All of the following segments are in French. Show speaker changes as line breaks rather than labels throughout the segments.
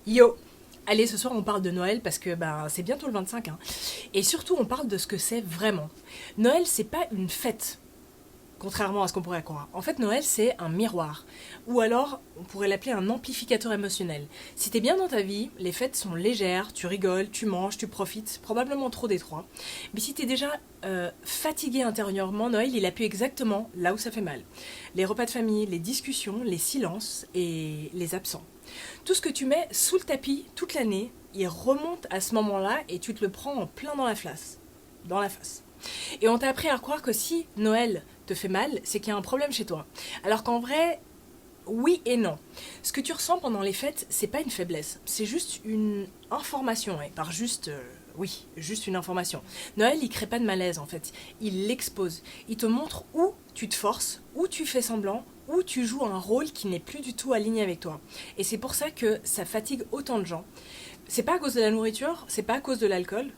Yo! Allez, ce soir on parle de Noël parce que c'est bientôt le 25, hein. Et surtout on parle de ce que c'est vraiment. Noël, c'est pas une fête, contrairement à ce qu'on pourrait croire. En fait, Noël, c'est un miroir. Ou alors, on pourrait l'appeler un amplificateur émotionnel. Si t'es bien dans ta vie, les fêtes sont légères, tu rigoles, tu manges, tu profites, probablement trop des trois. Mais si t'es déjà fatigué intérieurement, Noël, il appuie exactement là où ça fait mal. Les repas de famille, les discussions, les silences et les absents. Tout ce que tu mets sous le tapis toute l'année, il remonte à ce moment-là et tu te le prends en plein dans la face. Dans la face. Et on t'a appris à croire que si Noël te fait mal, c'est qu'il y a un problème chez toi. Alors qu'en vrai, oui et non. Ce que tu ressens pendant les fêtes, c'est pas une faiblesse, c'est juste une information. Et par juste, oui, juste une information. Noël, il crée pas de malaise en fait. Il l'expose. Il te montre où tu te forces, où tu fais semblant, où tu joues un rôle qui n'est plus du tout aligné avec toi. Et c'est pour ça que ça fatigue autant de gens. C'est pas à cause de la nourriture, c'est pas à cause de l'alcool,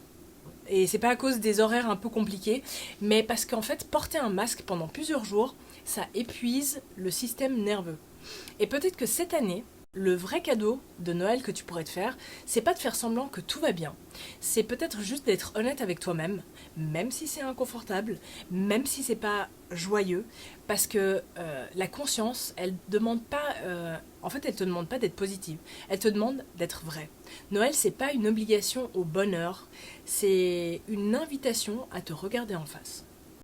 et c'est pas à cause des horaires un peu compliqués, mais parce qu'en fait, porter un masque pendant plusieurs jours, ça épuise le système nerveux. Et peut-être que cette année, le vrai cadeau de Noël que tu pourrais te faire, c'est pas de faire semblant que tout va bien. C'est peut-être juste d'être honnête avec toi-même, même si c'est inconfortable, même si c'est pas joyeux, parce que la conscience, elle demande pas, en fait, elle te demande pas d'être positive, elle te demande d'être vrai. Noël, c'est pas une obligation au bonheur, c'est une invitation à te regarder en face.